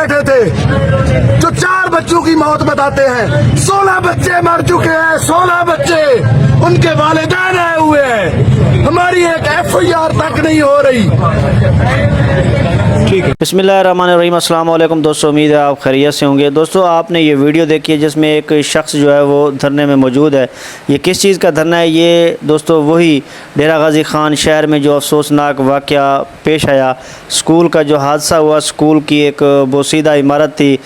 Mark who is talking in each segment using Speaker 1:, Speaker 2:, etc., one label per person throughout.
Speaker 1: बैठे थे जो 4 बच्चों की मौत बताते हैं। 16 बच्चे मर चुके हैं, 16 बच्चे, उनके वालिदैन आए हुए हैं, हमारी एक FIR तक नहीं हो रही।
Speaker 2: बिस्मिल्लाहिर्रहमानिर्रहीम। अस्सलाम वालेकुम दोस्तों, उम्मीद है आप खैरियत से होंगे। दोस्तों आपने ये वीडियो देखी है जिसमें एक शख्स जो है वो धरने में मौजूद है। ये किस चीज़ का धरना है? ये दोस्तों वही डेरा गाजी खान शहर में जो अफसोसनाक वाक़या पेश आया, स्कूल का जो हादसा हुआ। स्कूल की एक बोसीदा इमारत थी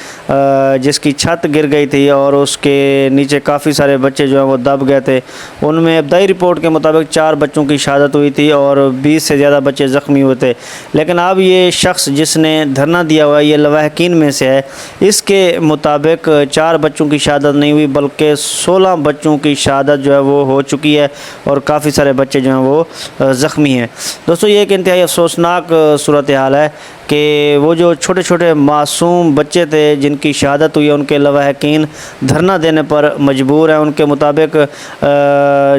Speaker 2: जिसकी छत गिर गई थी और उसके नीचे काफ़ी सारे बच्चे जो हैं वो दब गए थे। उनमें इब्तदाई रिपोर्ट के मुताबिक 4 बच्चों की शहादत हुई थी और 20 से ज़्यादा बच्चे ज़ख्मी हुए थे। लेकिन अब ये शख्स जिसने धरना दिया हुआ है, ये लवाहकीन में से है। इसके मुताबिक 4 बच्चों की शहादत नहीं हुई बल्कि 16 बच्चों की शहादत जो है वो हो चुकी है और काफ़ी सारे बच्चे जो हैं वो ज़ख्मी हैं। दोस्तों ये एक इंतहाई अफसोसनाक सूरत हाल है कि वो जो छोटे छोटे मासूम बच्चे थे जिनकी शहादत हुई है, उनके लवाहकीन धरना देने पर मजबूर हैं। उनके मुताबिक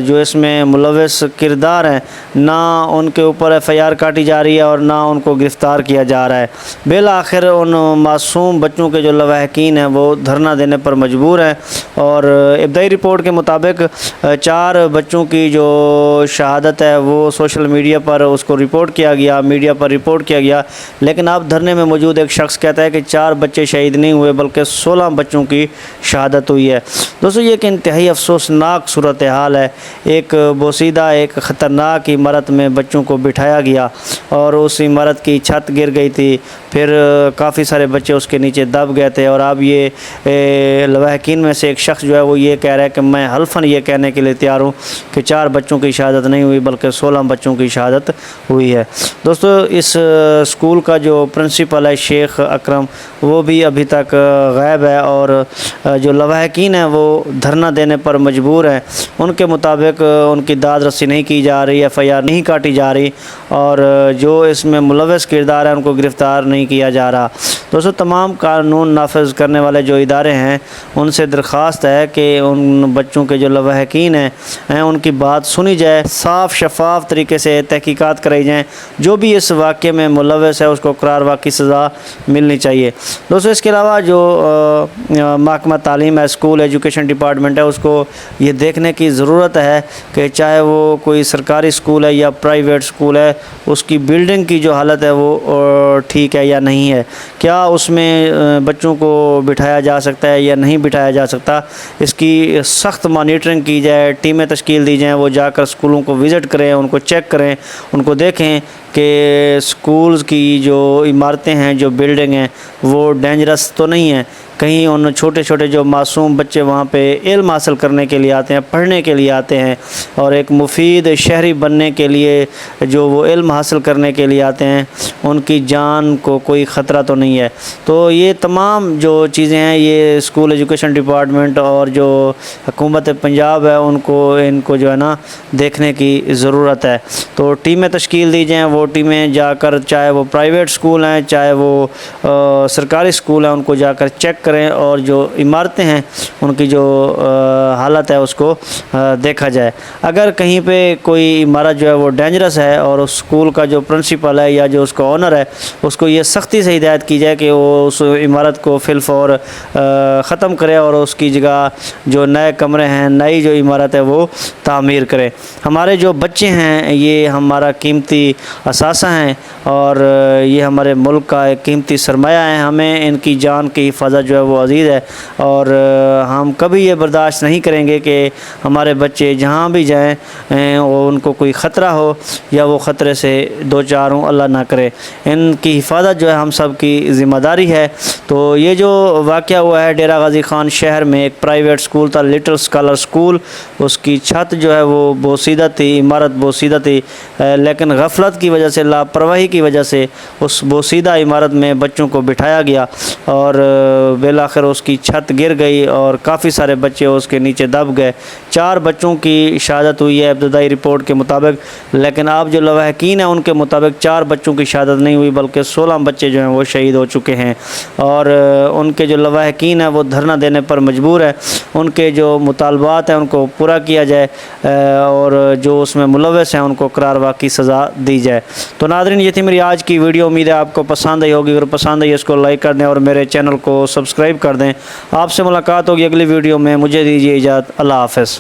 Speaker 2: जो इसमें मुलव्वस किरदार हैं, ना उनके ऊपर FIR काटी जा रही है और ना उनको गिरफ़्तार किया जा रहा है। बिल आखिर उन मासूम बच्चों के जो लवाहकीन हैं वो धरना देने पर मजबूर हैं और इब्तदाई रिपोर्ट के मुताबिक 4 बच्चों की जो शहादत है वो सोशल मीडिया पर उसको रिपोर्ट किया गया, मीडिया पर रिपोर्ट किया गया। लेकिन अब धरने में मौजूद एक शख्स कहता है कि 4 बच्चे शहीद नहीं हुए बल्कि 16 बच्चों की शहादत हुई है। दोस्तों ये एक इंतहाई अफसोसनाक सूरत हाल है। एक बोसीदा, एक ख़तरनाक इमारत में बच्चों को बिठाया गया और उस इमारत की छत गिर गई थी, फिर काफ़ी सारे बच्चे उसके नीचे दब गए थे। और अब ये लवाहकीन में से एक शख्स जो है वो ये कह रहा है कि मैं हल्फन ये कहने के लिए तैयार हूँ कि 4 बच्चों की शहादत नहीं हुई बल्कि 16 बच्चों की शहादत हुई है। दोस्तों इस स्कूल का जो प्रिंसिपल है शेख अकरम, वो भी अभी तक गायब है और जो लवाहकीन है वो धरना देने पर मजबूर हैं। उनके मुताबिक उनकी दाद रसी नहीं की जा रही, FIR नहीं काटी जा रही और जो इसमें मुलव्वस किरदार है उनको गिरफ़्तार नहीं किया जा रहा। दोस्तों तमाम कानून नाफिज करने वाले जो इदारे हैं उनसे दरख्वास्त है कि उन बच्चों के जो लवाहकीन हैं उनकी बात सुनी जाए, साफ़ शफाफ तरीके से तहकीकात कराई जाएँ। जो भी इस वाक़े में मुलव्वस है उसको करार वाक़ई सज़ा मिलनी चाहिए। दोस्तों इसके अलावा जो महकमा तालीम है, स्कूल एजुकेशन डिपार्टमेंट है, उसको ये देखने की ज़रूरत है कि चाहे वो कोई सरकारी स्कूल है या प्राइवेट स्कूल है, उसकी बिल्डिंग की जो हालत है वो ठीक है या नहीं है, क्या उसमें बच्चों को बिठाया जा सकता है या नहीं बिठाया जा सकता। इसकी सख्त मॉनिटरिंग की जाए, टीमें तश्कील दी जाएँ, वो जाकर स्कूलों को विज़िट करें, उनको चेक करें, उनको देखें कि स्कूल्स की जो इमारतें हैं, जो बिल्डिंग हैं वो डेंजरस तो नहीं है। कहीं उन छोटे छोटे जो मासूम बच्चे वहाँ पे इल्म हासिल करने के लिए आते हैं, पढ़ने के लिए आते हैं और एक मुफीद शहरी बनने के लिए जो वो इल्म हासिल करने के लिए आते हैं, उनकी जान को कोई ख़तरा तो नहीं है। तो ये तमाम जो चीज़ें हैं ये स्कूल एजुकेशन डिपार्टमेंट और जो हुकूमत पंजाब है इनको जो है ना देखने की ज़रूरत है। तो टीमें तश्कील दी जाएँ, वो टीमें जाकर चाहे वो प्राइवेट स्कूल हैं चाहे वो सरकारी स्कूल हैं, उनको जाकर चेक करें और जो इमारतें हैं उनकी जो हालत है उसको देखा जाए। अगर कहीं पे कोई इमारत जो है वो डेंजरस है और उस स्कूल का जो प्रिंसिपल है या जो उसका ओनर है उसको ये सख्ती से हिदायत की जाए कि वो उस इमारत को फिलफौर ख़त्म करे और उसकी जगह जो नए कमरे हैं, नई जो इमारत है वो तामीर करे। हमारे जो बच्चे हैं ये हमारा कीमती असासा हैं और ये हमारे मुल्क का एक कीमती सरमाया है। हमें इनकी जान की हिफाजत जो है वो अज़ीज़ है और हम कभी ये बर्दाश्त नहीं करेंगे कि हमारे बच्चे जहाँ भी जाएं वो उनको कोई ख़तरा हो या वो ख़तरे से दो चार हों, अल्लाह ना करे। इनकी हिफाजत जो है हम सब की ज़िम्मेदारी है। तो ये जो वाक़या हुआ है डेरा गाजी खान शहर में, एक प्राइवेट स्कूल था लिटिल स्कॉलर स्कूल, उसकी छत जो है वो बोसीदा थी, इमारत बोसीदा थी, लेकिन गफलत की वजह से, लापरवाही की वजह से उस बोसीदा इमारत में बच्चों को बिठाया गया और بالآخر اس کی چھت گر گئی اور کافی سارے بچے اس کے نیچے دب گئے۔ 4 بچوں کی شہادت ہوئی ہے ابتدائی رپورٹ کے مطابق، لیکن اب جو لواحقین ہیں ان کے مطابق 4 بچوں کی شہادت نہیں ہوئی بلکہ 16 بچے جو ہیں وہ شہید ہو چکے ہیں، اور ان کے جو لواحقین ہیں وہ دھرنا دینے پر مجبور ہے۔ ان کے جو مطالبات ہیں ان کو پورا کیا جائے اور جو اس میں ملوث ہیں ان کو قرار واقعی سزا دی جائے۔ تو ناظرین، یہ تھی میری آج کی ویڈیو، امید ہے آپ کو پسند آئی ہوگی۔ اگر پسند آئی اس کو لائک کر دیں اور میرے چینل کو سبسکرائب کر دیں۔ آپ سے ملاقات ہوگی اگلی ویڈیو میں، مجھے دیجیے اجازت، اللہ حافظ۔